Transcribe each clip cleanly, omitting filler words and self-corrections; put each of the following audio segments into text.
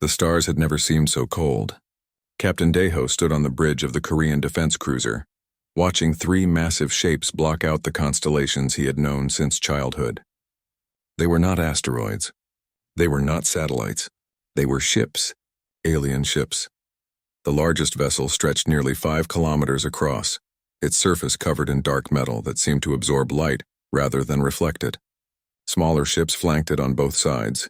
The stars had never seemed so cold. Captain Daeho stood on the bridge of the Korean defense cruiser, watching three massive shapes block out the constellations he had known since childhood. They were not asteroids. They were not satellites. They were ships, alien ships. The largest vessel stretched nearly 5 kilometers across, its surface covered in dark metal that seemed to absorb light rather than reflect it. Smaller ships flanked it on both sides,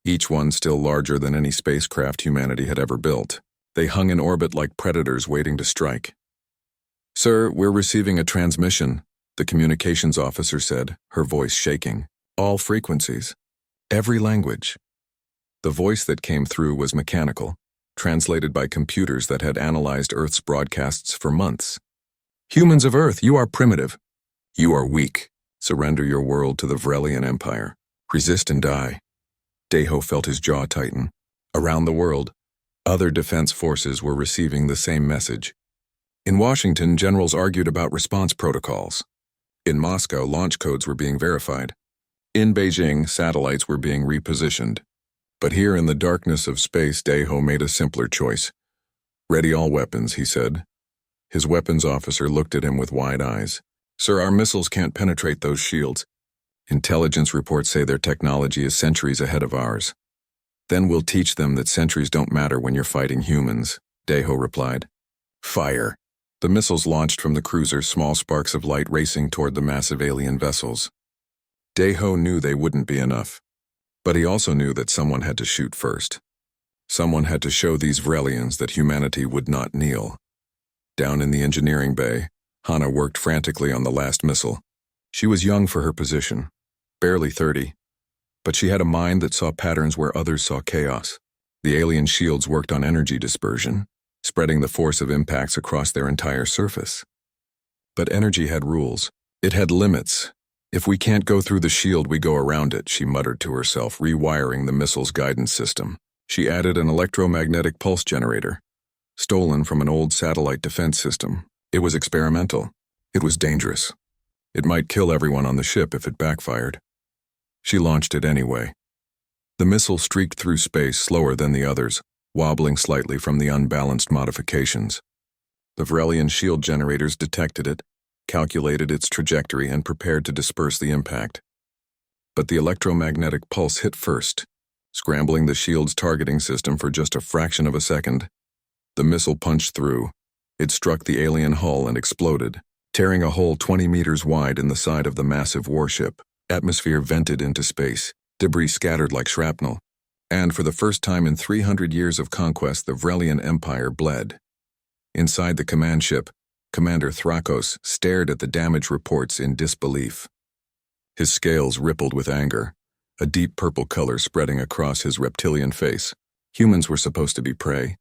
each one still larger than any spacecraft humanity had ever built. They hung in orbit like predators waiting to strike. "Sir, we're receiving a transmission," the communications officer said, her voice shaking. "All frequencies. Every language." The voice that came through was mechanical, translated by computers that had analyzed Earth's broadcasts for months. "Humans of Earth, you are primitive. You are weak. Surrender your world to the Vrelian Empire. Resist and die." Daeho felt his jaw tighten. Around the world, other defense forces were receiving the same message. In Washington, generals argued about response protocols. In Moscow, launch codes were being verified. In Beijing, satellites were being repositioned. But here in the darkness of space, Daeho made a simpler choice. "Ready all weapons," he said. His weapons officer looked at him with wide eyes. "Sir, our missiles can't penetrate those shields. Intelligence reports say their technology is centuries ahead of ours." "Then we'll teach them that centuries don't matter when you're fighting humans," Daeho replied. "Fire." The missiles launched from the cruiser, small sparks of light racing toward the massive alien vessels. Daeho knew they wouldn't be enough. But he also knew that someone had to shoot first. Someone had to show these Vrelians that humanity would not kneel. Down in the engineering bay, Hana worked frantically on the last missile. She was young for her position, barely 30, but she had a mind that saw patterns where others saw chaos. The alien shields worked on energy dispersion, spreading the force of impacts across their entire surface. But energy had rules. It had limits. "If we can't go through the shield, we go around it," she muttered to herself, rewiring the missile's guidance system. She added an electromagnetic pulse generator, stolen from an old satellite defense system. It was experimental. It was dangerous. It might kill everyone on the ship if it backfired. She launched it anyway. The missile streaked through space slower than the others, wobbling slightly from the unbalanced modifications. The Vrelian shield generators detected it, calculated its trajectory, and prepared to disperse the impact. But the electromagnetic pulse hit first, scrambling the shield's targeting system for just a fraction of a second. The missile punched through. It struck the alien hull and exploded, tearing a hole 20 meters wide in the side of the massive warship. Atmosphere vented into space, debris scattered like shrapnel, and for the first time in 300 years of conquest, the Vrelian Empire bled. Inside the command ship, Commander Thrakos stared at the damage reports in disbelief. His scales rippled with anger, a deep purple color spreading across his reptilian face. Humans were supposed to be prey.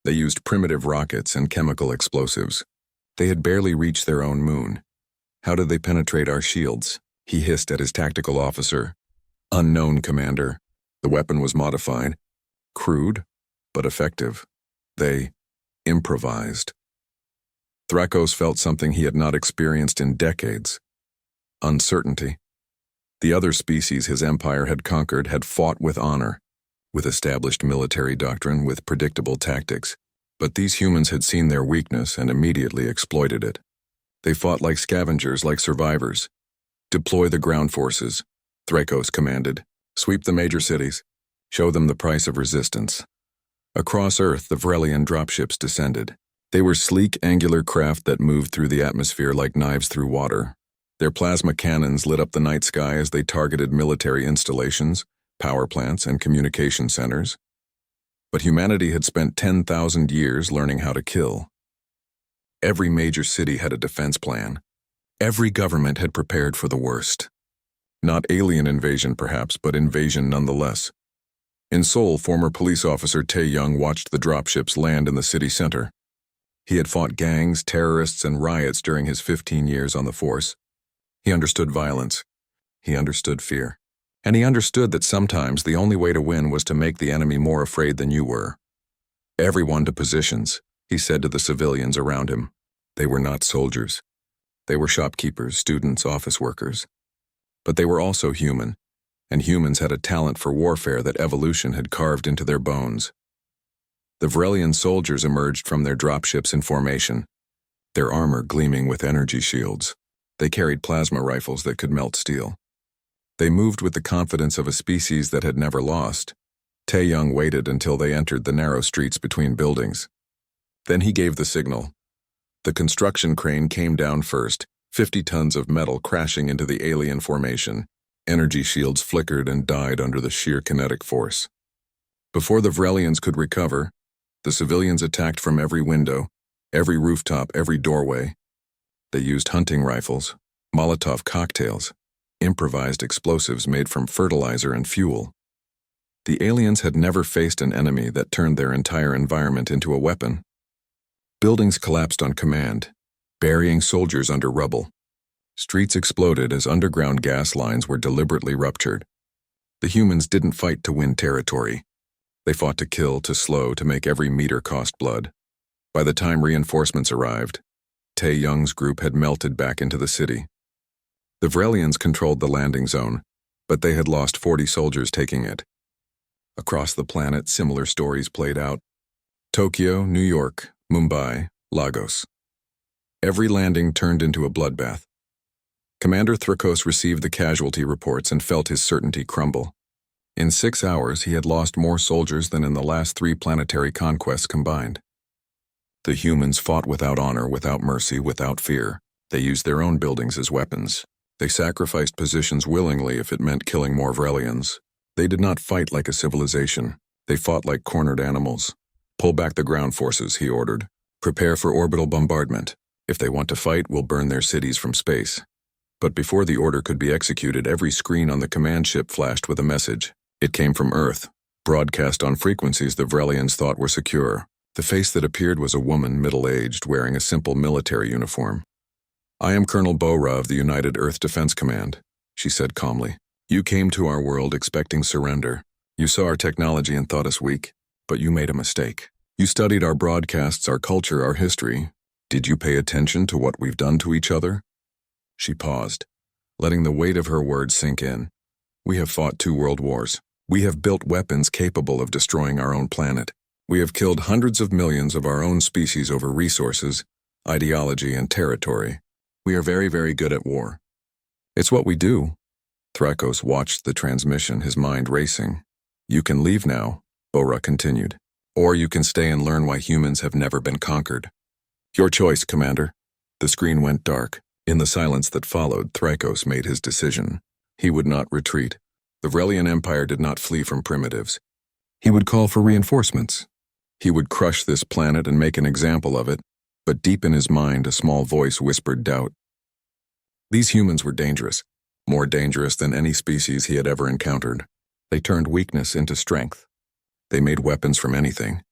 They used primitive rockets and chemical explosives. They had barely reached their own moon. How did they penetrate our shields? He hissed at his tactical officer. "Unknown, Commander." The weapon was modified. Crude, but effective. They improvised. Thrakos felt something he had not experienced in decades. Uncertainty. The other species his empire had conquered had fought with honor, with established military doctrine, with predictable tactics. But these humans had seen their weakness and immediately exploited it. They fought like scavengers, like survivors. "Deploy the ground forces," Thrakos commanded. "Sweep the major cities. Show them the price of resistance." Across Earth, the Vrelian dropships descended. They were sleek, angular craft that moved through the atmosphere like knives through water. Their plasma cannons lit up the night sky as they targeted military installations, power plants, and communication centers. But humanity had spent 10,000 years learning how to kill. Every major city had a defense plan. Every government had prepared for the worst. Not alien invasion, perhaps, but invasion nonetheless. In Seoul, former police officer Tae-young watched the dropships land in the city center. He had fought gangs, terrorists, and riots during his 15 years on the force. He understood violence. He understood fear. And he understood that sometimes the only way to win was to make the enemy more afraid than you were. "Everyone to positions," he said to the civilians around him. They were not soldiers. They were shopkeepers, students, office workers. But they were also human, and humans had a talent for warfare that evolution had carved into their bones. The Vrelian soldiers emerged from their dropships in formation, their armor gleaming with energy shields. They carried plasma rifles that could melt steel. They moved with the confidence of a species that had never lost. Tae-young waited until they entered the narrow streets between buildings. Then he gave the signal. The construction crane came down first, 50 tons of metal crashing into the alien formation. Energy shields flickered and died under the sheer kinetic force. Before the Vrelians could recover, the civilians attacked from every window, every rooftop, every doorway. They used hunting rifles, Molotov cocktails, improvised explosives made from fertilizer and fuel. The aliens had never faced an enemy that turned their entire environment into a weapon. Buildings collapsed on command, burying soldiers under rubble. Streets exploded as underground gas lines were deliberately ruptured. The humans didn't fight to win territory. They fought to kill, to slow, to make every meter cost blood. By the time reinforcements arrived, Tae-young's group had melted back into the city. The Vrelians controlled the landing zone, but they had lost 40 soldiers taking it. Across the planet, similar stories played out. Tokyo, New York, Mumbai, Lagos. Every landing turned into a bloodbath. Commander Thrakos received the casualty reports and felt his certainty crumble. In 6 hours, he had lost more soldiers than in the last 3 planetary conquests combined. The humans fought without honor, without mercy, without fear. They used their own buildings as weapons. They sacrificed positions willingly if it meant killing more Vrelians. They did not fight like a civilization. They fought like cornered animals. Pull back the ground forces, he ordered. Prepare for orbital bombardment. If they want to fight, we'll burn their cities from space. But before the order could be executed, every screen on the command ship flashed with a message. It came from Earth, broadcast on frequencies the Vrelians thought were secure. The face that appeared was a woman, middle-aged, wearing a simple military uniform. "I am Colonel Bora of the United Earth Defense Command," she said calmly. "You came to our world expecting surrender. You saw our technology and thought us weak, but you made a mistake. You studied our broadcasts, our culture, our history. Did you pay attention to what we've done to each other?" She paused, letting the weight of her words sink in. "We have fought 2 world wars. We have built weapons capable of destroying our own planet. We have killed hundreds of millions of our own species over resources, ideology, and territory. We are very, very good at war. It's what we do." Thrakos watched the transmission, his mind racing. "You can leave now," Bora continued. "Or you can stay and learn why humans have never been conquered." "Your choice, Commander." The screen went dark. In the silence that followed, Thrakos made his decision. He would not retreat. The Vrelian Empire did not flee from primitives. He would call for reinforcements. He would crush this planet and make an example of it, but deep in his mind a small voice whispered doubt. These humans were dangerous, more dangerous than any species he had ever encountered. They turned weakness into strength. They made weapons from anything.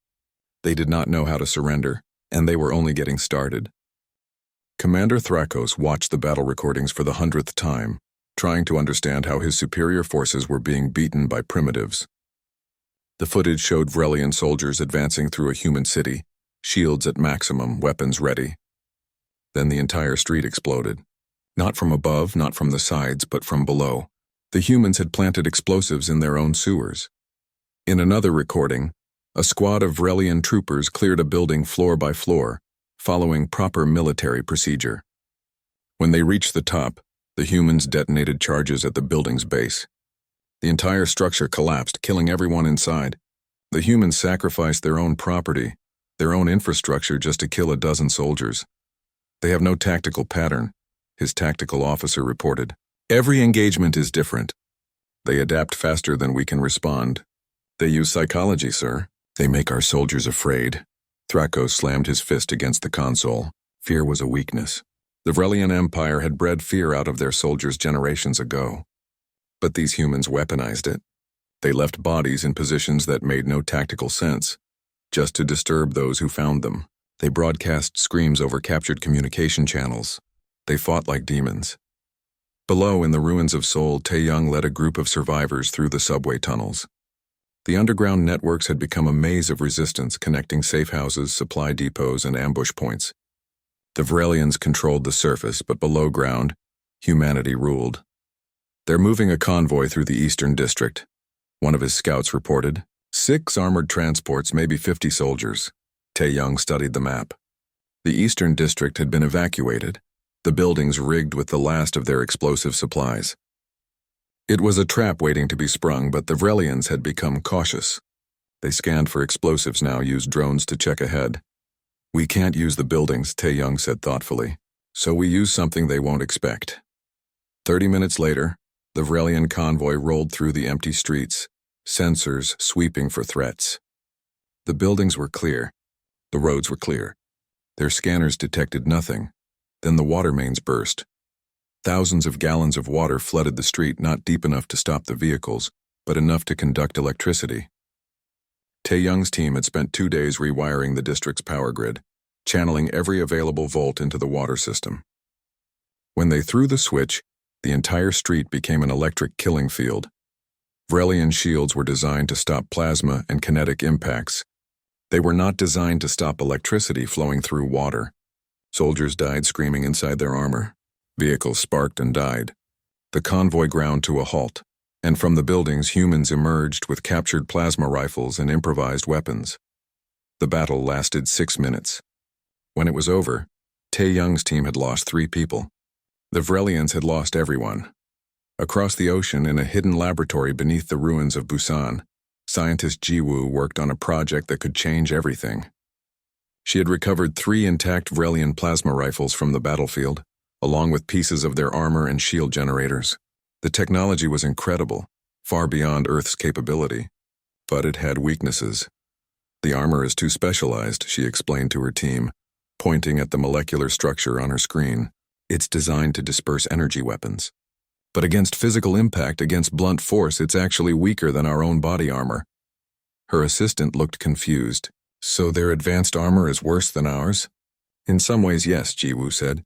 They did not know how to surrender, and they were only getting started. Commander Thrakos watched the battle recordings for the 100th time, trying to understand how his superior forces were being beaten by primitives. The footage showed Vrelian soldiers advancing through a human city, shields at maximum, weapons ready. Then the entire street exploded. Not from above, not from the sides, but from below. The humans had planted explosives in their own sewers. In another recording, a squad of Vrelian troopers cleared a building floor by floor, following proper military procedure. When they reached the top, the humans detonated charges at the building's base. The entire structure collapsed, killing everyone inside. The humans sacrificed their own property, their own infrastructure just to kill a dozen soldiers. "They have no tactical pattern," his tactical officer reported. "Every engagement is different. They adapt faster than we can respond. They use psychology, sir. They make our soldiers afraid." Thrakos slammed his fist against the console. Fear was a weakness. The Vrelian Empire had bred fear out of their soldiers generations ago. But these humans weaponized it. They left bodies in positions that made no tactical sense, just to disturb those who found them. They broadcast screams over captured communication channels. They fought like demons. Below, in the ruins of Seoul, Tae-young led a group of survivors through the subway tunnels. The underground networks had become a maze of resistance, connecting safe houses, supply depots, and ambush points. The Vrelians controlled the surface, but below ground, humanity ruled. "They're moving a convoy through the Eastern District," one of his scouts reported. 6 armored transports, maybe 50 soldiers. Tae-young studied the map. The Eastern District had been evacuated, the buildings rigged with the last of their explosive supplies. It was a trap waiting to be sprung, but the Vrelians had become cautious. They scanned for explosives now, used drones to check ahead. "We can't use the buildings," Tae-young said thoughtfully, "so we use something they won't expect." 30 minutes later, the Vrelian convoy rolled through the empty streets, sensors sweeping for threats. The buildings were clear. The roads were clear. Their scanners detected nothing. Then the water mains burst. Thousands of gallons of water flooded the street, not deep enough to stop the vehicles, but enough to conduct electricity. Tae-young's team had spent 2 days rewiring the district's power grid, channeling every available volt into the water system. When they threw the switch, the entire street became an electric killing field. Vrelian shields were designed to stop plasma and kinetic impacts. They were not designed to stop electricity flowing through water. Soldiers died screaming inside their armor. Vehicles sparked and died. The convoy ground to a halt, and from the buildings humans emerged with captured plasma rifles and improvised weapons. The battle lasted 6 minutes. When it was over, Tae-young's team had lost 3 people. The Vrelians had lost everyone. Across the ocean, in a hidden laboratory beneath the ruins of Busan, scientist Ji-woo worked on a project that could change everything. She had recovered 3 intact Vrelian plasma rifles from the battlefield, along with pieces of their armor and shield generators. The technology was incredible, far beyond Earth's capability, but it had weaknesses. "The armor is too specialized," she explained to her team, pointing at the molecular structure on her screen. "It's designed to disperse energy weapons. But against physical impact, against blunt force, it's actually weaker than our own body armor." Her assistant looked confused. "So their advanced armor is worse than ours?" "In some ways, yes," Ji-woo said.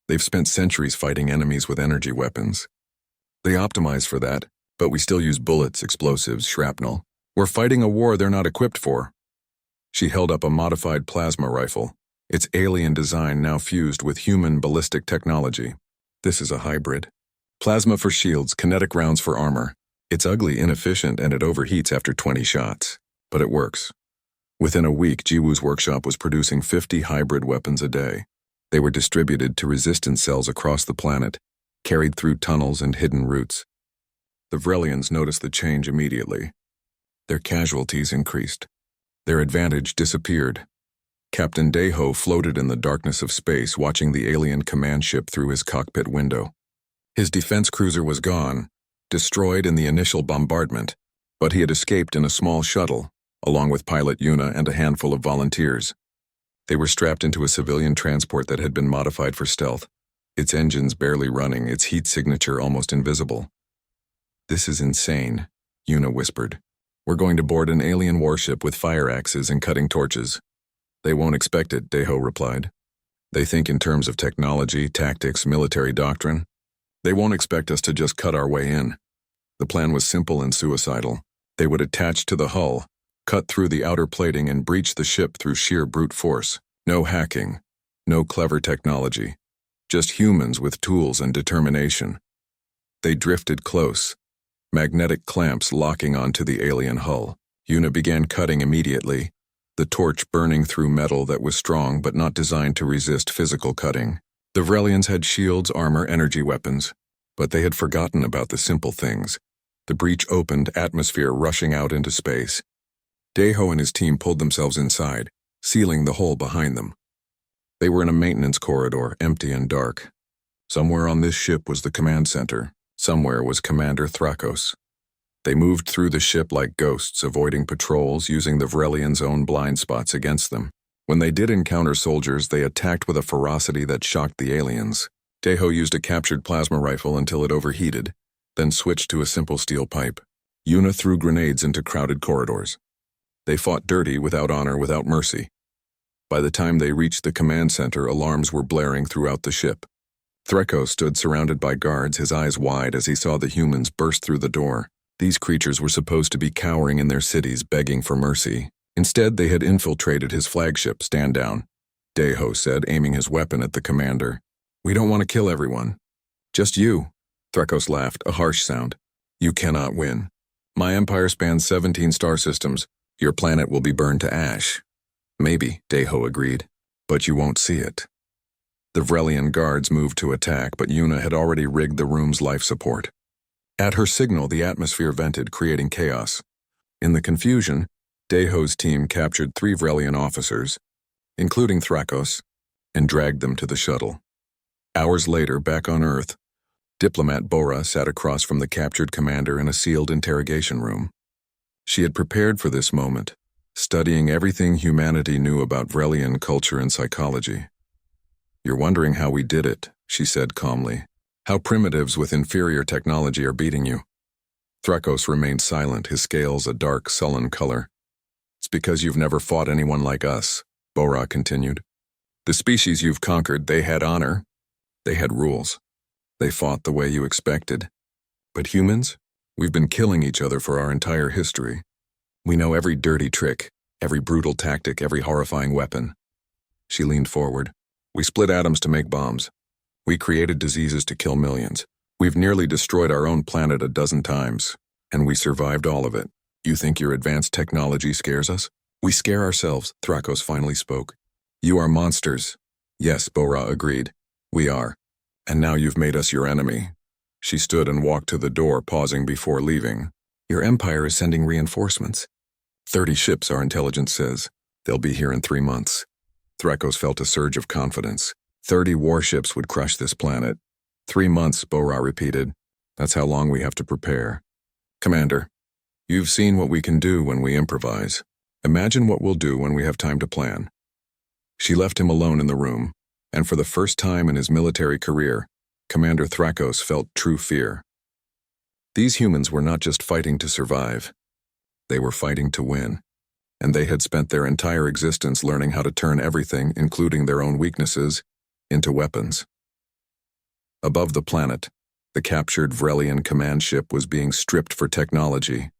"They've spent centuries fighting enemies with energy weapons. They optimize for that, but we still use bullets, explosives, shrapnel. We're fighting a war they're not equipped for." She held up a modified plasma rifle, its alien design now fused with human ballistic technology. "This is a hybrid. Plasma for shields, kinetic rounds for armor. It's ugly, inefficient, and it overheats after 20 shots. But it works." Within a week, Ji-woo's workshop was producing 50 hybrid weapons a day. They were distributed to resistance cells across the planet, carried through tunnels and hidden routes. The Vrelians noticed the change immediately. Their casualties increased. Their advantage disappeared. Captain Daeho floated in the darkness of space, watching the alien command ship through his cockpit window. His defense cruiser was gone, destroyed in the initial bombardment, but he had escaped in a small shuttle, along with pilot Yuna and a handful of volunteers. They were strapped into a civilian transport that had been modified for stealth, its engines barely running, its heat signature almost invisible. "This is insane," Yuna whispered. "We're going to board an alien warship with fire axes and cutting torches." "They won't expect it," Daeho replied. "They think in terms of technology, tactics, military doctrine. They won't expect us to just cut our way in." The plan was simple and suicidal. They would attach to the hull, cut through the outer plating, and breach the ship through sheer brute force. No hacking, no clever technology, just humans with tools and determination. They drifted close, magnetic clamps locking onto the alien hull. Yuna began cutting immediately, the torch burning through metal that was strong but not designed to resist physical cutting. The Vrelians had shields, armor, energy weapons, but they had forgotten about the simple things. The breach opened, atmosphere rushing out into space. Daeho and his team pulled themselves inside, sealing the hole behind them. They were in a maintenance corridor, empty and dark. Somewhere on this ship was the command center. Somewhere was Commander Thrakos. They moved through the ship like ghosts, avoiding patrols, using the Vrelians' own blind spots against them. When they did encounter soldiers, they attacked with a ferocity that shocked the aliens. Daeho used a captured plasma rifle until it overheated, then switched to a simple steel pipe. Yuna threw grenades into crowded corridors. They fought dirty, without honor, without mercy. By the time they reached the command center, alarms were blaring throughout the ship. Thrakos stood surrounded by guards, his eyes wide as he saw the humans burst through the door. These creatures were supposed to be cowering in their cities, begging for mercy. Instead, they had infiltrated his flagship, Stand Down. Daeho said, aiming his weapon at the commander. "We don't want to kill everyone. Just you." Threkos laughed, a harsh sound. You cannot win. My empire spans 17 star systems. Your planet will be burned to ash. Maybe, Deho agreed, but you won't see it. The Vrelian guards moved to attack, but Yuna had already rigged the room's life support. At her signal, the atmosphere vented, creating chaos. In the confusion, Deho's team captured 3 Vrelian officers, including Threkos, and dragged them to the shuttle. Hours later, back on Earth, diplomat Bora sat across from the captured commander in a sealed interrogation room. She had prepared for this moment, studying everything humanity knew about Vrelian culture and psychology. You're wondering how we did it, she said calmly. How primitives with inferior technology are beating you. Threkos remained silent, his scales a dark, sullen color. It's because you've never fought anyone like us, Bora continued. The species you've conquered, they had honor. They had rules. They fought the way you expected. But humans? We've been killing each other for our entire history. We know every dirty trick, every brutal tactic, every horrifying weapon. She leaned forward. We split atoms to make bombs. We created diseases to kill millions. We've nearly destroyed our own planet a dozen times, and we survived all of it. You think your advanced technology scares us? We scare ourselves, Threkos finally spoke. You are monsters. Yes, Bora agreed. We are. And now you've made us your enemy. She stood and walked to the door, pausing before leaving. Your empire is sending reinforcements. 30 ships, our intelligence says. They'll be here in 3 months. Threkos felt a surge of confidence. 30 warships would crush this planet. 3 months, Bora repeated. That's how long we have to prepare. Commander, you've seen what we can do when we improvise. Imagine what we'll do when we have time to plan. She left him alone in the room, and for the first time in his military career, Commander Threkos felt true fear. These humans were not just fighting to survive. They were fighting to win, and they had spent their entire existence learning how to turn everything, including their own weaknesses, into weapons. Above the planet, the captured Vrelian command ship was being stripped for technology.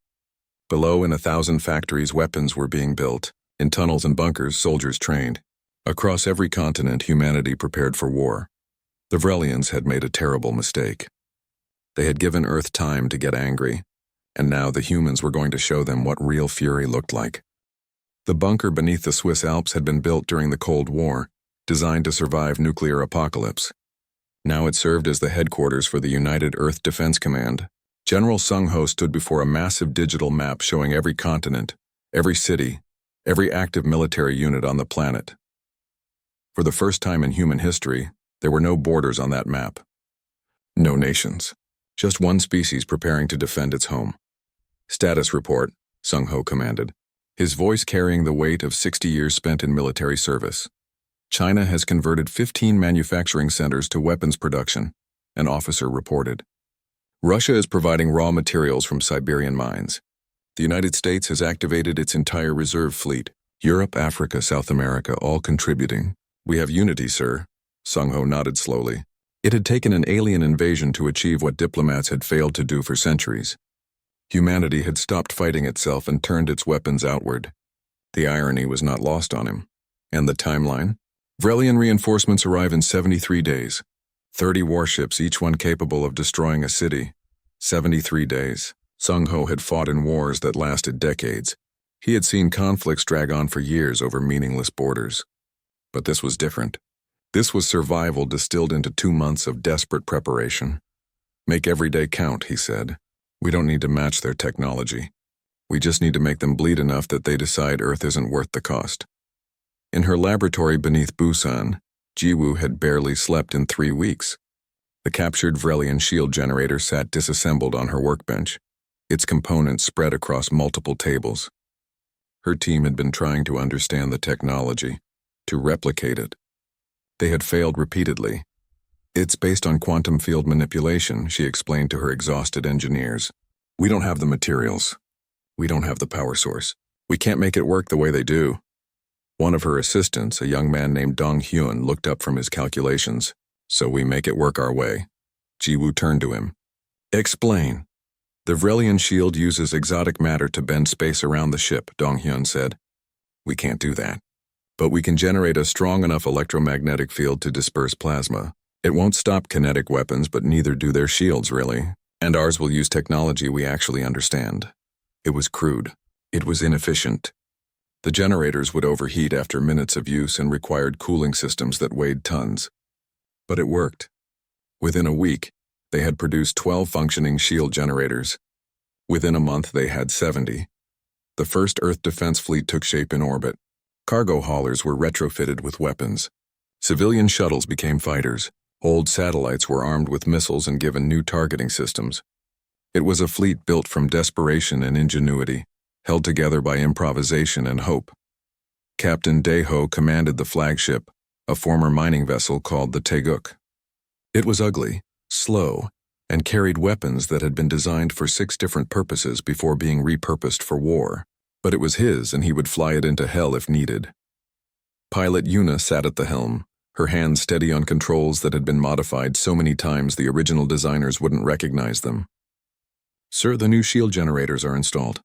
Below, in 1,000 factories, weapons were being built. In tunnels and bunkers, soldiers trained. Across every continent, humanity prepared for war. The Vrelians had made a terrible mistake. They had given Earth time to get angry, and now the humans were going to show them what real fury looked like. The bunker beneath the Swiss Alps had been built during the Cold War, designed to survive nuclear apocalypse. Now it served as the headquarters for the United Earth Defense Command. General Sung Ho stood before a massive digital map showing every continent, every city, every active military unit on the planet. For the first time in human history, there were no borders on that map. No nations. Just one species preparing to defend its home. Status report, Sung Ho commanded, his voice carrying the weight of 60 years spent in military service. China has converted 15 manufacturing centers to weapons production, an officer reported. Russia is providing raw materials from Siberian mines. The United States has activated its entire reserve fleet. Europe, Africa, South America, all contributing. We have unity, sir. Sung Ho nodded slowly. It had taken an alien invasion to achieve what diplomats had failed to do for centuries. Humanity had stopped fighting itself and turned its weapons outward. The irony was not lost on him. And the timeline? Vrelian reinforcements arrive in 73 days. 30 warships, each one capable of destroying a city. 73 days. Sung Ho had fought in wars that lasted decades. He had seen conflicts drag on for years over meaningless borders. But this was different. This was survival distilled into 2 months of desperate preparation. Make every day count, he said. We don't need to match their technology. We just need to make them bleed enough that they decide Earth isn't worth the cost. In her laboratory beneath Busan, Jiwoo had barely slept in 3 weeks. The captured Vrelian shield generator sat disassembled on her workbench, its components spread across multiple tables. Her team had been trying to understand the technology, to replicate it. They had failed repeatedly. It's based on quantum field manipulation, she explained to her exhausted engineers. We don't have the materials. We don't have the power source. We can't make it work the way they do. One of her assistants, a young man named Dong Hyun, looked up from his calculations. So we make it work our way. Jiwoo turned to him. Explain. The Vrelian shield uses exotic matter to bend space around the ship, Dong Hyun said. We can't do that. But we can generate a strong enough electromagnetic field to disperse plasma. It won't stop kinetic weapons, but neither do their shields, really. And ours will use technology we actually understand. It was crude. It was inefficient. The generators would overheat after minutes of use and required cooling systems that weighed tons. But it worked. Within a week, they had produced 12 functioning shield generators. Within a month, they had 70. The first Earth defense fleet took shape in orbit. Cargo haulers were retrofitted with weapons. Civilian shuttles became fighters. Old satellites were armed with missiles and given new targeting systems. It was a fleet built from desperation and ingenuity, held together by improvisation and hope. Captain Deho commanded the flagship, a former mining vessel called the Teguk. It was ugly, slow, and carried weapons that had been designed for 6 different purposes before being repurposed for war. But it was his, and he would fly it into hell if needed. Pilot Yuna sat at the helm, her hands steady on controls that had been modified so many times the original designers wouldn't recognize them. "Sir, the new shield generators are installed.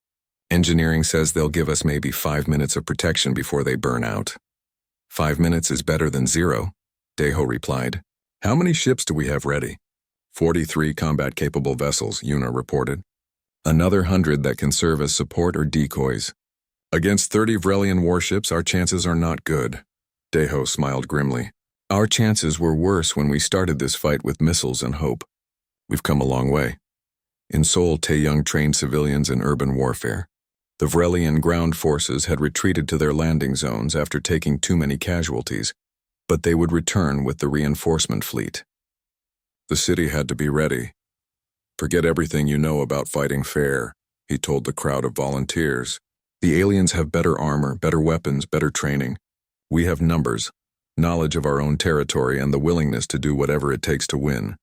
Engineering says they'll give us maybe 5 minutes of protection before they burn out." 5 minutes is better than 0, Deho replied. "How many ships do we have ready?" 43 combat-capable vessels, Yuna reported. Another 100 that can serve as support or decoys. "Against 30 Vrelian warships, our chances are not good." Deho smiled grimly. "Our chances were worse when we started this fight with missiles and hope. We've come a long way." In Seoul, Taeyong trained civilians in urban warfare. The Vrelian ground forces had retreated to their landing zones after taking too many casualties, but they would return with the reinforcement fleet. The city had to be ready. "Forget everything you know about fighting fair," he told the crowd of volunteers. "The aliens have better armor, better weapons, better training. We have numbers, knowledge of our own territory, and the willingness to do whatever it takes to win."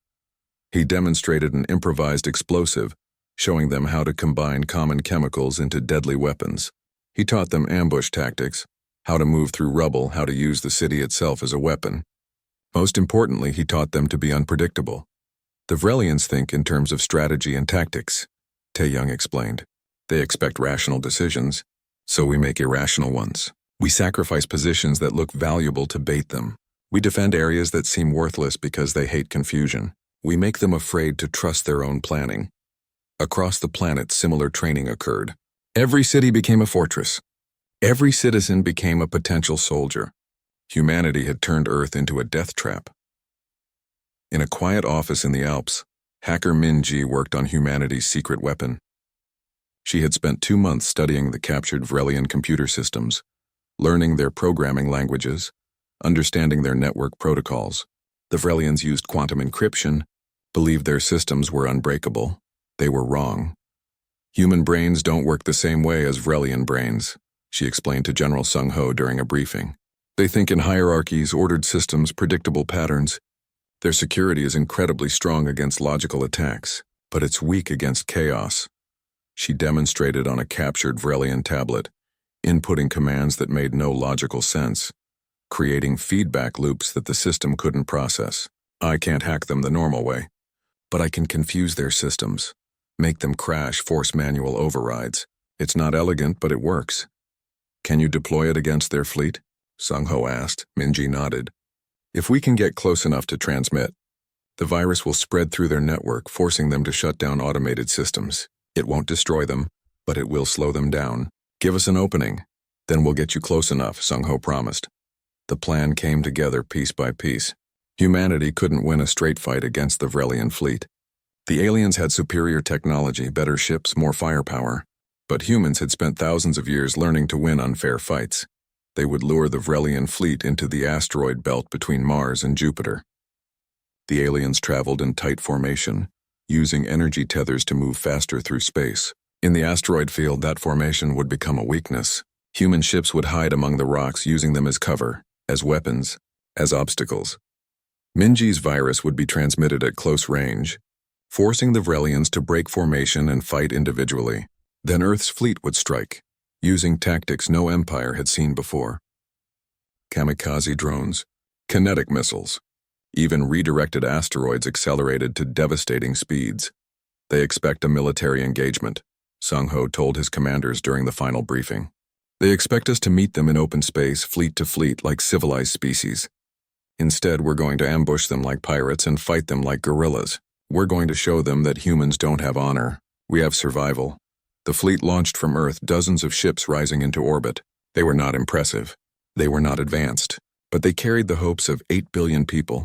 He demonstrated an improvised explosive, showing them how to combine common chemicals into deadly weapons. He taught them ambush tactics, how to move through rubble, how to use the city itself as a weapon. Most importantly, he taught them to be unpredictable. "The Vrelians think in terms of strategy and tactics," Taeyong explained. "They expect rational decisions, so we make irrational ones. We sacrifice positions that look valuable to bait them. We defend areas that seem worthless because they hate confusion. We make them afraid to trust their own planning." Across the planet, similar training occurred. Every city became a fortress. Every citizen became a potential soldier. Humanity had turned Earth into a death trap. In a quiet office in the Alps, hacker Minji worked on humanity's secret weapon. She had spent 2 months studying the captured Vrelian computer systems, learning their programming languages, understanding their network protocols. The Vrelians used quantum encryption, believed their systems were unbreakable. They were wrong. "Human brains don't work the same way as Vrelian brains," she explained to General Sung-ho during a briefing. "They think in hierarchies, ordered systems, predictable patterns. Their security is incredibly strong against logical attacks, but it's weak against chaos." She demonstrated on a captured Vrelian tablet, inputting commands that made no logical sense, creating feedback loops that the system couldn't process. "I can't hack them the normal way, but I can confuse their systems, make them crash, force manual overrides. It's not elegant, but it works." "Can you deploy it against their fleet?" Sung-ho asked. Minji nodded. "If we can get close enough to transmit, the virus will spread through their network, forcing them to shut down automated systems. It won't destroy them, but it will slow them down. Give us an opening, then we'll get you close enough," Sung-ho promised. The plan came together piece by piece. Humanity couldn't win a straight fight against the Vrelian fleet. The aliens had superior technology, better ships, more firepower. But humans had spent thousands of years learning to win unfair fights. They would lure the Vrelian fleet into the asteroid belt between Mars and Jupiter. The aliens traveled in tight formation, using energy tethers to move faster through space. In the asteroid field, that formation would become a weakness. Human ships would hide among the rocks, using them as cover, as weapons, as obstacles. Minji's virus would be transmitted at close range, forcing the Vrelians to break formation and fight individually. Then Earth's fleet would strike, using tactics no empire had seen before. Kamikaze drones, kinetic missiles, even redirected asteroids accelerated to devastating speeds. "They expect a military engagement," Sung-ho told his commanders during the final briefing. "They expect us to meet them in open space, fleet to fleet, like civilized species. Instead, we're going to ambush them like pirates and fight them like guerrillas. We're going to show them that humans don't have honor. We have survival. The fleet launched from Earth dozens of ships rising into orbit. They were not impressive. They were not advanced. But they carried the hopes of 8 billion people.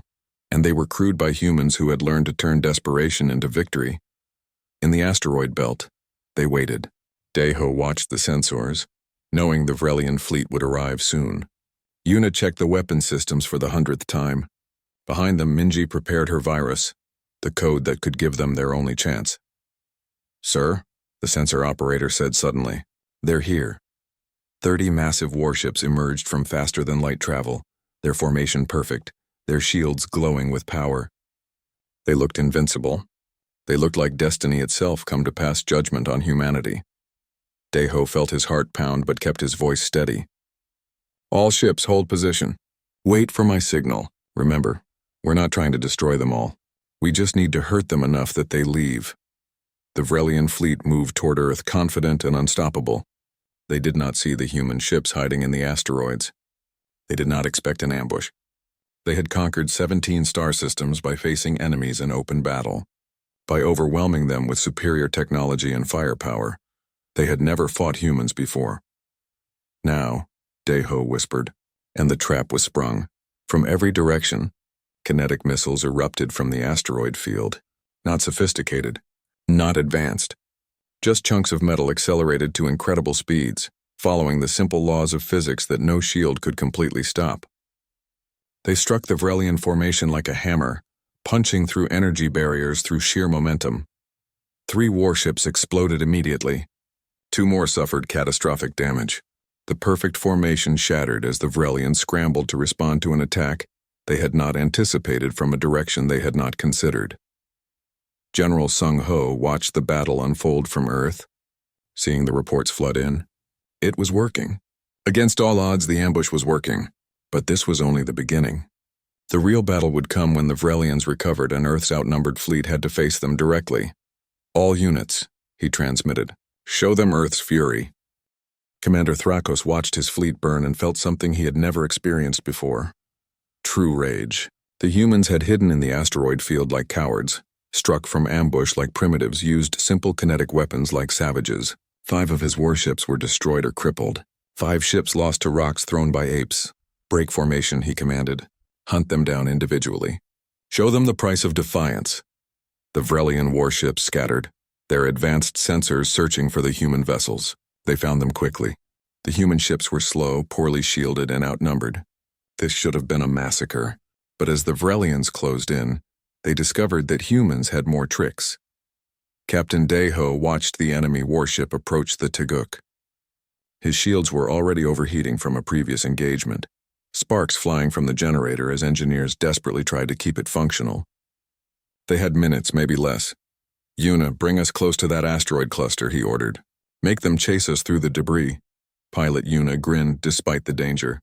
And they were crewed by humans who had learned to turn desperation into victory. In the asteroid belt, they waited. Deho watched the sensors, knowing the Vrelian fleet would arrive soon. Yuna checked the weapon systems for the 100th time. Behind them, Minji prepared her virus, the code that could give them their only chance. "Sir," the sensor operator said suddenly, "they're here." 30 massive warships emerged from faster-than-light travel, their formation perfect, their shields glowing with power. They looked invincible. They looked like destiny itself come to pass judgment on humanity. Deho felt his heart pound but kept his voice steady. "All ships hold position. Wait for my signal. Remember, we're not trying to destroy them all. We just need to hurt them enough that they leave." The Vrelian fleet moved toward Earth confident and unstoppable. They did not see the human ships hiding in the asteroids. They did not expect an ambush. They had conquered 17 star systems by facing enemies in open battle. By overwhelming them with superior technology and firepower, they had never fought humans before. "Now," Deho whispered, and the trap was sprung. From every direction, kinetic missiles erupted from the asteroid field. Not sophisticated, not advanced. Just chunks of metal accelerated to incredible speeds, following the simple laws of physics that no shield could completely stop. They struck the Vrelian formation like a hammer, punching through energy barriers through sheer momentum. 3 warships exploded immediately. 2 more suffered catastrophic damage. The perfect formation shattered as the Vrelians scrambled to respond to an attack they had not anticipated from a direction they had not considered. General Sung Ho watched the battle unfold from Earth, seeing the reports flood in. It was working. Against all odds, the ambush was working, but this was only the beginning. The real battle would come when the Vrelians recovered and Earth's outnumbered fleet had to face them directly. "All units," he transmitted, "show them Earth's fury." Commander Thrakos watched his fleet burn and felt something he had never experienced before. True rage. The humans had hidden in the asteroid field like cowards, struck from ambush like primitives, used simple kinetic weapons like savages. 5 of his warships were destroyed or crippled. 5 ships lost to rocks thrown by apes. "Break formation," he commanded. "Hunt them down individually. Show them the price of defiance." The Vrelian warships scattered, their advanced sensors searching for the human vessels. They found them quickly. The human ships were slow, poorly shielded, and outnumbered. This should have been a massacre. But as the Vrelians closed in, they discovered that humans had more tricks. Captain Deho watched the enemy warship approach the Taguk. His shields were already overheating from a previous engagement, sparks flying from the generator as engineers desperately tried to keep it functional. They had minutes, maybe less. "Yuna, bring us close to that asteroid cluster," he ordered. "Make them chase us through the debris." Pilot Yuna grinned despite the danger.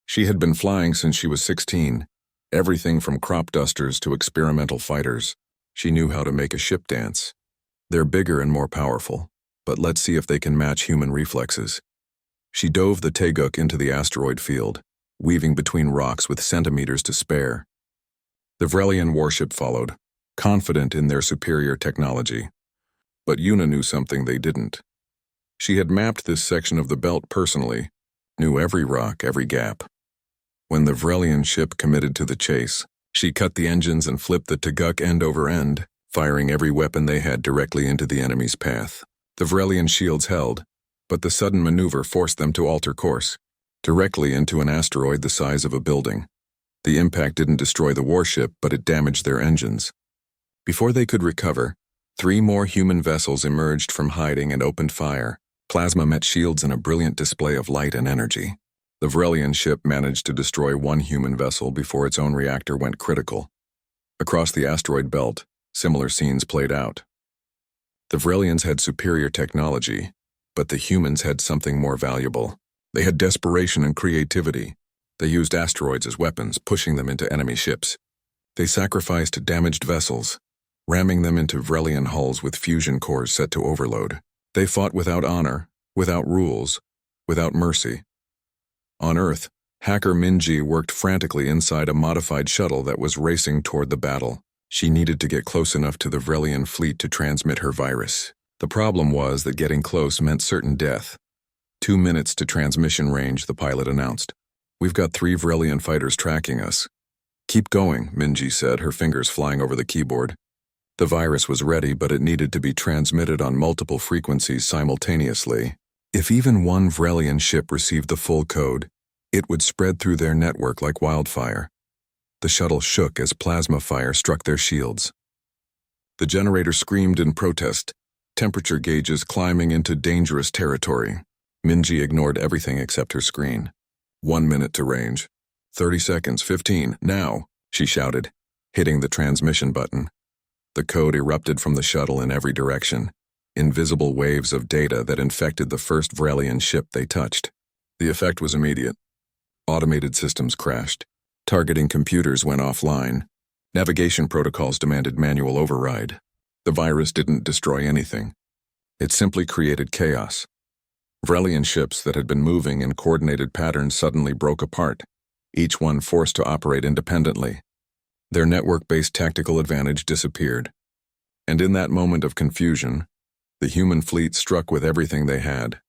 She had been flying since she was 16, everything from crop dusters to experimental fighters. She knew how to make a ship dance. They're bigger and more powerful, but let's see if they can match human reflexes. She dove the Taguk into the asteroid field, weaving between rocks with centimeters to spare. The Vrelian warship followed, confident in their superior technology. But Yuna knew something they didn't. She had mapped this section of the belt personally, knew every rock, every gap. When the Vrelian ship committed to the chase, she cut the engines and flipped the Taguk end over end, firing every weapon they had directly into the enemy's path. The Vrelian shields held, but the sudden maneuver forced them to alter course, directly into an asteroid the size of a building. The impact didn't destroy the warship, but it damaged their engines. Before they could recover, 3 more human vessels emerged from hiding and opened fire. Plasma met shields in a brilliant display of light and energy. The Vrelian ship managed to destroy 1 human vessel before its own reactor went critical. Across the asteroid belt, similar scenes played out. The Vrelians had superior technology, but the humans had something more valuable. They had desperation and creativity. They used asteroids as weapons, pushing them into enemy ships. They sacrificed damaged vessels, ramming them into Vrelian hulls with fusion cores set to overload. They fought without honor, without rules, without mercy. On Earth, Hacker Minji worked frantically inside a modified shuttle that was racing toward the battle. She needed to get close enough to the Vrelian fleet to transmit her virus. The problem was that getting close meant certain death. 2 minutes to transmission range, the pilot announced. We've got 3 Vrelian fighters tracking us. Keep going, Minji said, her fingers flying over the keyboard. The virus was ready, but it needed to be transmitted on multiple frequencies simultaneously. If even one Vrelian ship received the full code, it would spread through their network like wildfire. The shuttle shook as plasma fire struck their shields. The generator screamed in protest, temperature gauges climbing into dangerous territory. Minji ignored everything except her screen. 1 minute to range. 30 seconds, 15, now, she shouted, hitting the transmission button. The code erupted from the shuttle in every direction, invisible waves of data that infected the first Vrelian ship they touched. The effect was immediate. Automated systems crashed. Targeting computers went offline. Navigation protocols demanded manual override. The virus didn't destroy anything. It simply created chaos. Vrelian ships that had been moving in coordinated patterns suddenly broke apart, each one forced to operate independently. Their network-based tactical advantage disappeared. And in that moment of confusion, the human fleet struck with everything they had.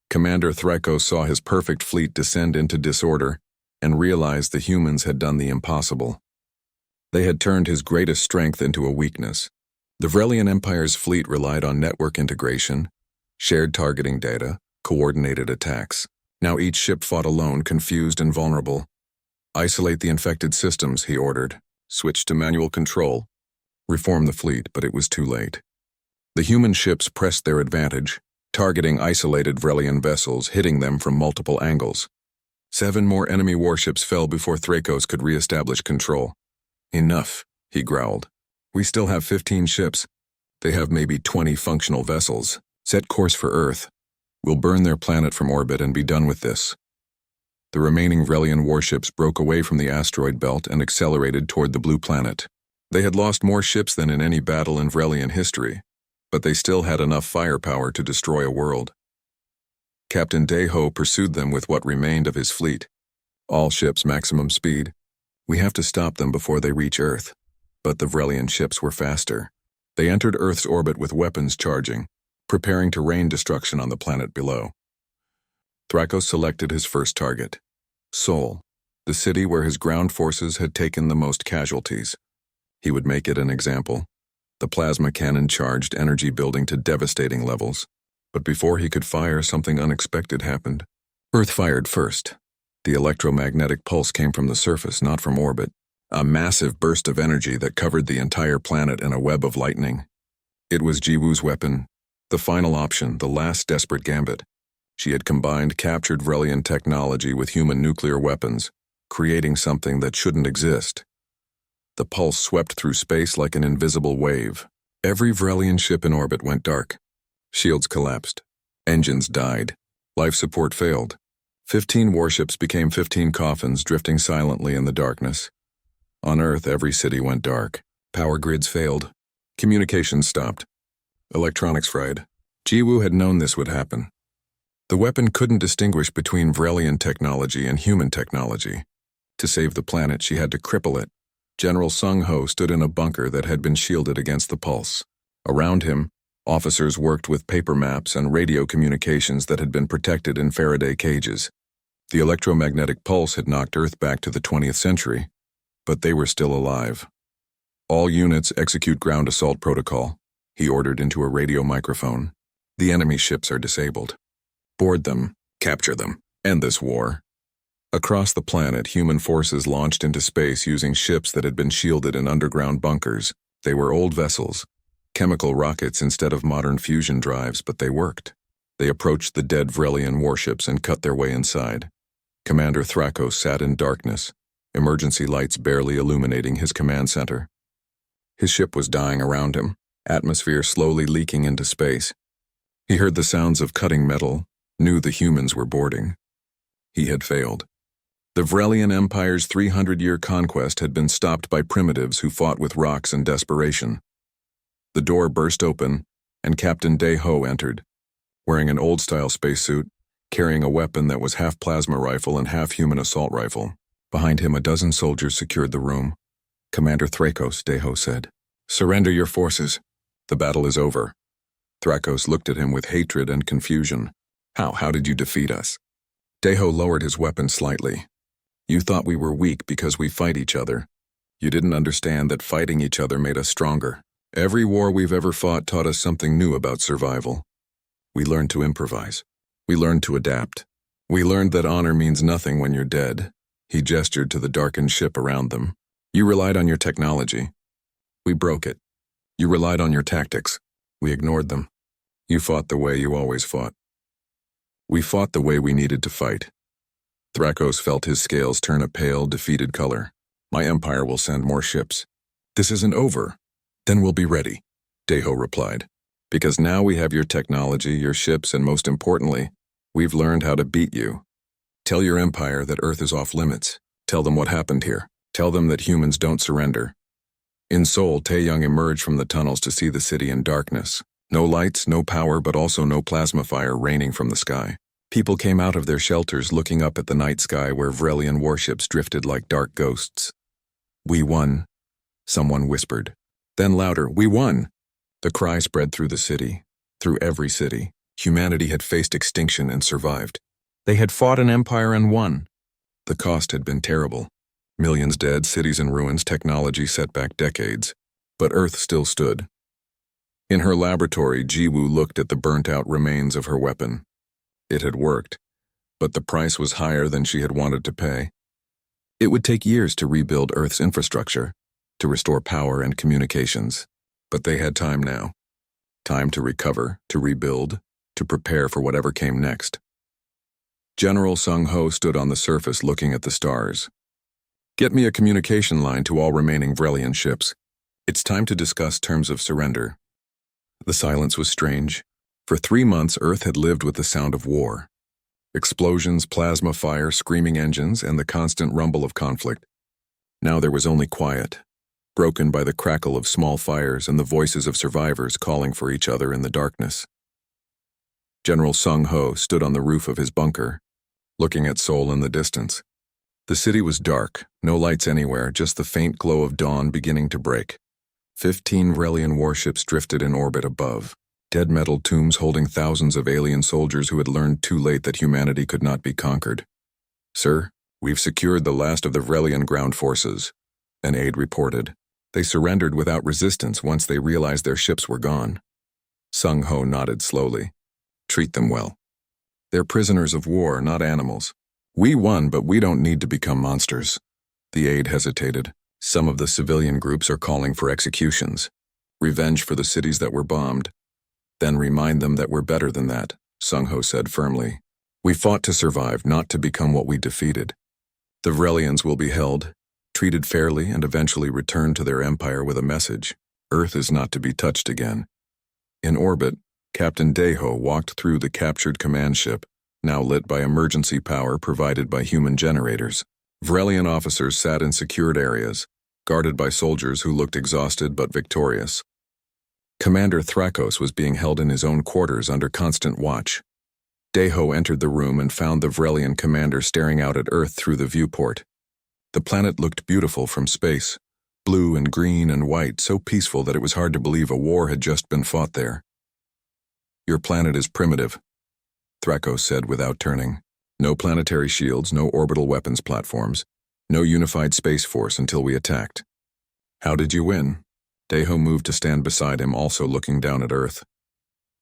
Commander Thraco saw his perfect fleet descend into disorder and realized the humans had done the impossible. They had turned his greatest strength into a weakness. The Vrelian Empire's fleet relied on network integration, shared targeting data, coordinated attacks. Now each ship fought alone, confused and vulnerable. Isolate the infected systems, he ordered. Switch to manual control. Reform the fleet, but it was too late. The human ships pressed their advantage, targeting isolated Vrelian vessels, hitting them from multiple angles. 7 more enemy warships fell before Thrakos could re-establish control. Enough, he growled. We still have 15 ships. They have maybe 20 functional vessels. Set course for Earth. We'll burn their planet from orbit and be done with this. The remaining Vrelian warships broke away from the asteroid belt and accelerated toward the blue planet. They had lost more ships than in any battle in Vrelian history, but they still had enough firepower to destroy a world. Captain Deho pursued them with what remained of his fleet. All ships maximum speed. We have to stop them before they reach Earth. But the Vrelian ships were faster. They entered Earth's orbit with weapons charging, preparing to rain destruction on the planet below. Thrakos selected his first target, Sol, the city where his ground forces had taken the most casualties. He would make it an example. The plasma cannon charged energy building to devastating levels. But before he could fire, something unexpected happened. Earth fired first. The electromagnetic pulse came from the surface, not from orbit. A massive burst of energy that covered the entire planet in a web of lightning. It was Jiwoo's weapon, the final option, the last desperate gambit. She had combined captured Vrelian technology with human nuclear weapons, creating something that shouldn't exist. The pulse swept through space like an invisible wave. Every Vrelian ship in orbit went dark. Shields collapsed. Engines died. Life support failed. 15 warships became 15 coffins drifting silently in the darkness. On Earth, every city went dark. Power grids failed. Communications stopped. Electronics fried. Jiwoo had known this would happen. The weapon couldn't distinguish between Vrelian technology and human technology. To save the planet, she had to cripple it. General Sung Ho stood in a bunker that had been shielded against the pulse. Around him, officers worked with paper maps and radio communications that had been protected in Faraday cages. The electromagnetic pulse had knocked Earth back to the 20th century, but they were still alive. All units execute ground assault protocol, he ordered into a radio microphone. The enemy ships are disabled. Board them, capture them, end this war. Across the planet, human forces launched into space using ships that had been shielded in underground bunkers. They were old vessels, chemical rockets instead of modern fusion drives, but they worked. They approached the dead Vrelian warships and cut their way inside. Commander Thrakos sat in darkness, emergency lights barely illuminating his command center. His ship was dying around him, atmosphere slowly leaking into space. He heard the sounds of cutting metal, knew the humans were boarding. He had failed. The Vrelian Empire's 300-year conquest had been stopped by primitives who fought with rocks and desperation. The door burst open, and Captain Deho entered. Wearing an old-style spacesuit, carrying a weapon that was half plasma rifle and half human assault rifle. Behind him, a dozen soldiers secured the room. "Commander Thrakos," Deho said. "Surrender your forces. The battle is over." Thrakos looked at him with hatred and confusion. How did you defeat us?" Deho lowered his weapon slightly. "You thought we were weak because we fight each other. You didn't understand that fighting each other made us stronger. Every war we've ever fought taught us something new about survival. We learned to improvise. We learned to adapt. We learned that honor means nothing when you're dead." He gestured to the darkened ship around them. "You relied on your technology. We broke it. You relied on your tactics. We ignored them. You fought the way you always fought. We fought the way we needed to fight." Thrakos felt his scales turn a pale, defeated color. "My empire will send more ships." "This isn't over." "Then we'll be ready," Deho replied. "Because now we have your technology, your ships, and most importantly, we've learned how to beat you. Tell your empire that Earth is off limits. Tell them what happened here. Tell them that humans don't surrender." In Seoul, Taeyong emerged from the tunnels to see the city in darkness. No lights, no power, but also no plasma fire raining from the sky. People came out of their shelters looking up at the night sky where Vrelian warships drifted like dark ghosts. "We won," someone whispered. Then louder, "We won!" The cry spread through the city, through every city. Humanity had faced extinction and survived. They had fought an empire and won. The cost had been terrible. Millions dead, cities in ruins, technology set back decades. But Earth still stood. In her laboratory, Jiwoo looked at the burnt-out remains of her weapon. It had worked, but the price was higher than she had wanted to pay. It would take years to rebuild Earth's infrastructure, to restore power and communications. But they had time now. Time to recover, to rebuild, to prepare for whatever came next. General Sung-ho stood on the surface looking at the stars. "Get me a communication line to all remaining Vrelian ships. It's time to discuss terms of surrender." The silence was strange. For 3 months, Earth had lived with the sound of war. Explosions, plasma fire, screaming engines, and the constant rumble of conflict. Now there was only quiet, broken by the crackle of small fires and the voices of survivors calling for each other in the darkness. General Sung-ho stood on the roof of his bunker, looking at Seoul in the distance. The city was dark, no lights anywhere, just the faint glow of dawn beginning to break. 15 Vrelian warships drifted in orbit above, dead metal tombs holding thousands of alien soldiers who had learned too late that humanity could not be conquered. "Sir, we've secured the last of the Vrelian ground forces," an aide reported. "They surrendered without resistance once they realized their ships were gone." Sung-ho nodded slowly. "Treat them well. They're prisoners of war, not animals. We won, but we don't need to become monsters." The aide hesitated. "Some of the civilian groups are calling for executions. Revenge for the cities that were bombed. Then remind them that we're better than that," Sung-ho said firmly. "We fought to survive, not to become what we defeated. The Vrelians will be held, treated fairly, and eventually returned to their empire with a message. Earth is not to be touched again." In orbit, Captain Deho walked through the captured command ship, now lit by emergency power provided by human generators. Vrelian officers sat in secured areas, guarded by soldiers who looked exhausted but victorious. Commander Thrakos was being held in his own quarters under constant watch. Deho entered the room and found the Vrelian commander staring out at Earth through the viewport. The planet looked beautiful from space, blue and green and white, so peaceful that it was hard to believe a war had just been fought there. "Your planet is primitive," Thrakos said without turning. "No planetary shields, no orbital weapons platforms, no unified space force until we attacked." "How did you win?" Deho moved to stand beside him, also looking down at Earth.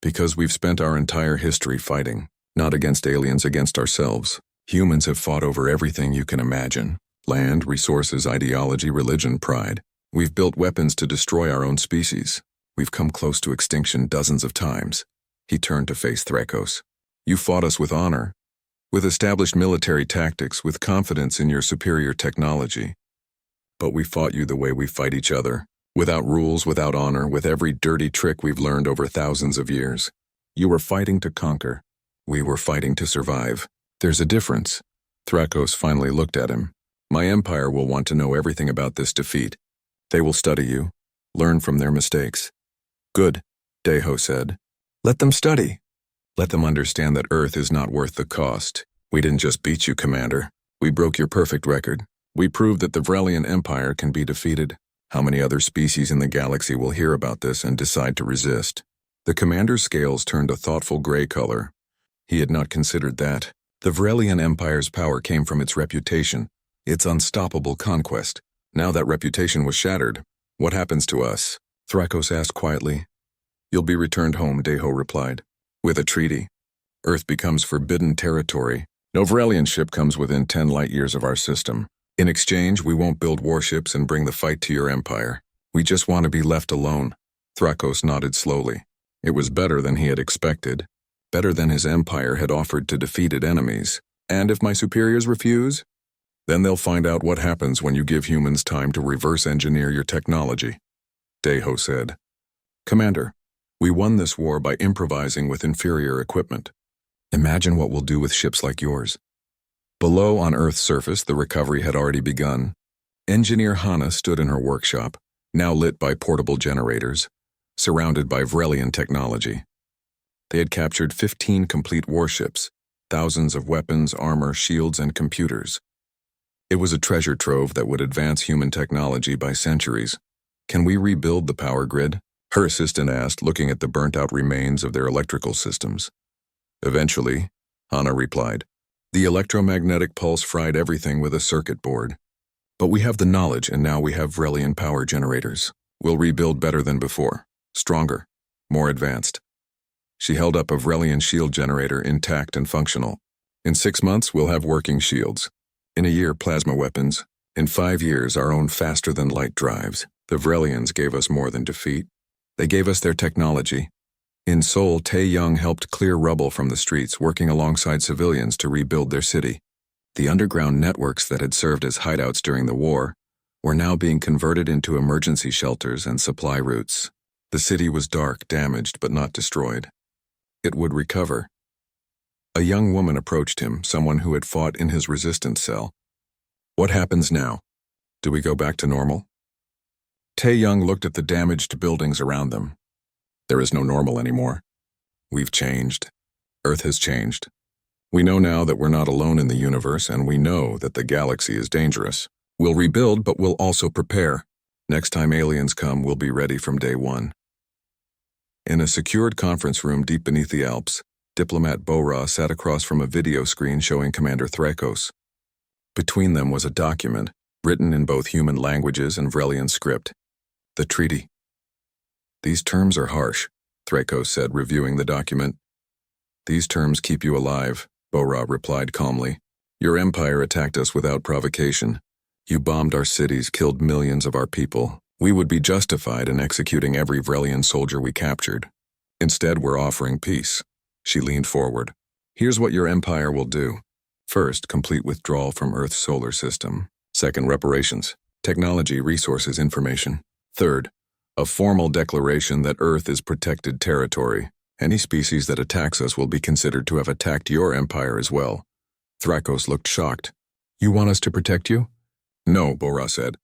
"Because we've spent our entire history fighting, not against aliens, against ourselves. Humans have fought over everything you can imagine. Land, resources, ideology, religion, pride. We've built weapons to destroy our own species. We've come close to extinction dozens of times." He turned to face Thrakos. "You fought us with honor, with established military tactics, with confidence in your superior technology. But we fought you the way we fight each other, without rules, without honor, with every dirty trick we've learned over thousands of years. You were fighting to conquer. We were fighting to survive. There's a difference." Thrakos finally looked at him. "My empire will want to know everything about this defeat. They will study you, learn from their mistakes." "Good," Deho said. "Let them study. Let them understand that Earth is not worth the cost. We didn't just beat you, Commander. We broke your perfect record. We proved that the Vrelian Empire can be defeated. How many other species in the galaxy will hear about this and decide to resist? The commander's scales turned a thoughtful gray color. He had not considered that. The Vrelian Empire's power came from its reputation, its unstoppable conquest. Now that reputation was shattered. What happens to us? Thrakos asked quietly. You'll be returned home, Deho replied. With a treaty. Earth becomes forbidden territory. No Vrelian ship comes within 10 light years of our system. In exchange, we won't build warships and bring the fight to your empire. We just want to be left alone. Thrakos nodded slowly. It was better than he had expected. Better than his empire had offered to defeated enemies. And if my superiors refuse? Then they'll find out what happens when you give humans time to reverse engineer your technology. Deho said. Commander, we won this war by improvising with inferior equipment. Imagine what we'll do with ships like yours. Below on Earth's surface, the recovery had already begun. Engineer Hana stood in her workshop, now lit by portable generators, surrounded by Vrelian technology. They had captured 15 complete warships, thousands of weapons, armor, shields, and computers. It was a treasure trove that would advance human technology by centuries. Can we rebuild the power grid? Her assistant asked, looking at the burnt-out remains of their electrical systems. Eventually, Hana replied. The electromagnetic pulse fried everything with a circuit board. But we have the knowledge, and now we have Vrelian power generators. We'll rebuild better than before, stronger, more advanced. She held up a Vrelian shield generator intact and functional. In 6 months, we'll have working shields. In a year, plasma weapons. In 5 years, our own faster-than-light drives. The Vrelians gave us more than defeat. They gave us their technology. In Seoul, Tae-young helped clear rubble from the streets, working alongside civilians to rebuild their city. The underground networks that had served as hideouts during the war were now being converted into emergency shelters and supply routes. The city was dark, damaged, but not destroyed. It would recover. A young woman approached him, someone who had fought in his resistance cell. What happens now? Do we go back to normal? Tae-young looked at the damaged buildings around them. There is no normal anymore. We've changed. Earth has changed. We know now that we're not alone in the universe, and we know that the galaxy is dangerous. We'll rebuild, but we'll also prepare. Next time aliens come, we'll be ready from day one. In a secured conference room deep beneath the Alps, diplomat Bora sat across from a video screen showing Commander Thrakos. Between them was a document, written in both human languages and Vrelian script. The treaty. These terms are harsh, Thrakos said, reviewing the document. These terms keep you alive, Bora replied calmly. Your empire attacked us without provocation. You bombed our cities, killed millions of our people. We would be justified in executing every Vrelian soldier we captured. Instead, we're offering peace. She leaned forward. Here's what your empire will do. First, complete withdrawal from Earth's solar system. Second, reparations. Technology, resources, information. Third, a formal declaration that Earth is protected territory. Any species that attacks us will be considered to have attacked your empire as well. Thrakos looked shocked. You want us to protect you? No, Bora said.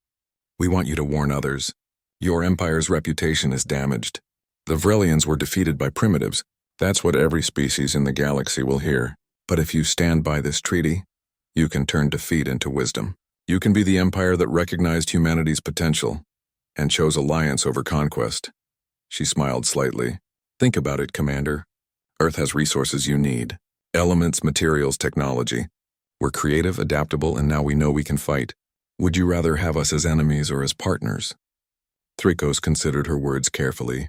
We want you to warn others. Your empire's reputation is damaged. The Vrelians were defeated by primitives. That's what every species in the galaxy will hear. But if you stand by this treaty, you can turn defeat into wisdom. You can be the empire that recognized humanity's potential and chose alliance over conquest. She smiled slightly. Think about it, Commander. Earth has resources you need. Elements, materials, technology. We're creative, adaptable, and now we know we can fight. Would you rather have us as enemies or as partners? Thrakos considered her words carefully.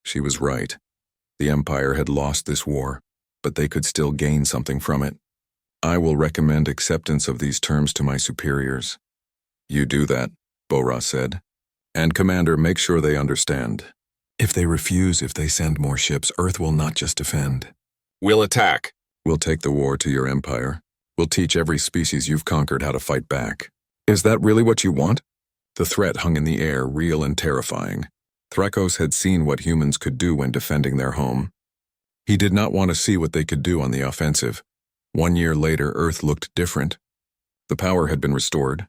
She was right. The Empire had lost this war, but they could still gain something from it. I will recommend acceptance of these terms to my superiors. You do that, Bora said. And Commander, make sure they understand. If they refuse, if they send more ships, Earth will not just defend. We'll attack. We'll take the war to your empire. We'll teach every species you've conquered how to fight back. Is that really what you want? The threat hung in the air, real and terrifying. Thrakos had seen what humans could do when defending their home. He did not want to see what they could do on the offensive. 1 year later, Earth looked different. The power had been restored.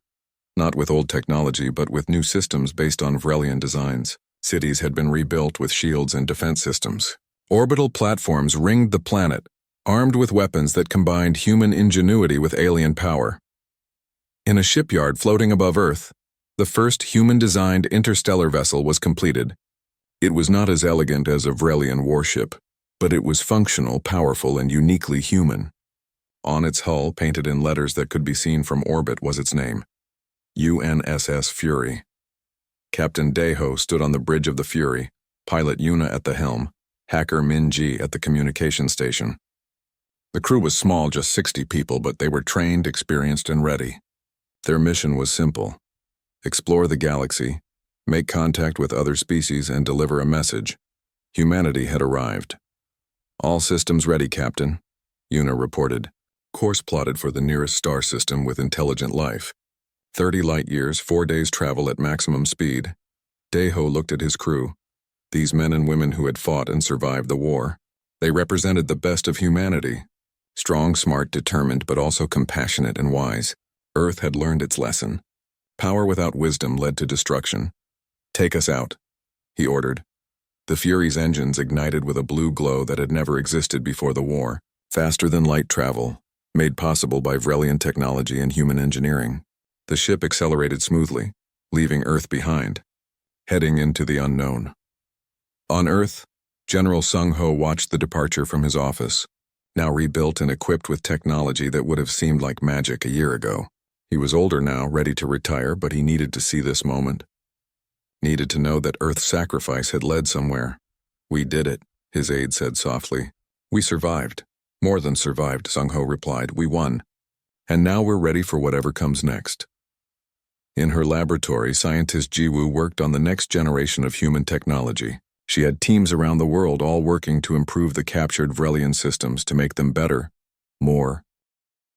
Not with old technology, but with new systems based on Vrelian designs. Cities had been rebuilt with shields and defense systems. Orbital platforms ringed the planet, armed with weapons that combined human ingenuity with alien power. In a shipyard floating above Earth, the first human-designed interstellar vessel was completed. It was not as elegant as a Vrelian warship, but it was functional, powerful, and uniquely human. On its hull, painted in letters that could be seen from orbit, was its name: UNSS Fury. Captain Deho stood on the bridge of the Fury, pilot Yuna at the helm, hacker Min-ji at the communication station. The crew was small, just 60 people, but they were trained, experienced, and ready. Their mission was simple: explore the galaxy, make contact with other species, and deliver a message. Humanity had arrived. "All systems ready, Captain," Yuna reported. "Course plotted for the nearest star system with intelligent life. 30 light years, 4 days travel at maximum speed." Deho looked at his crew. These men and women who had fought and survived the war. They represented the best of humanity. Strong, smart, determined, but also compassionate and wise. Earth had learned its lesson. Power without wisdom led to destruction. "Take us out," he ordered. The Fury's engines ignited with a blue glow that had never existed before the war, faster than light travel, made possible by Vrelian technology and human engineering. The ship accelerated smoothly, leaving Earth behind, heading into the unknown. On Earth, General Sung-ho watched the departure from his office, now rebuilt and equipped with technology that would have seemed like magic a year ago. He was older now, ready to retire, but he needed to see this moment. Needed to know that Earth's sacrifice had led somewhere. "We did it," his aide said softly. "We survived. More than survived," Sung-ho replied. "We won. And now we're ready for whatever comes next." In her laboratory, scientist Jiwoo worked on the next generation of human technology. She had teams around the world all working to improve the captured Vrelian systems to make them better, more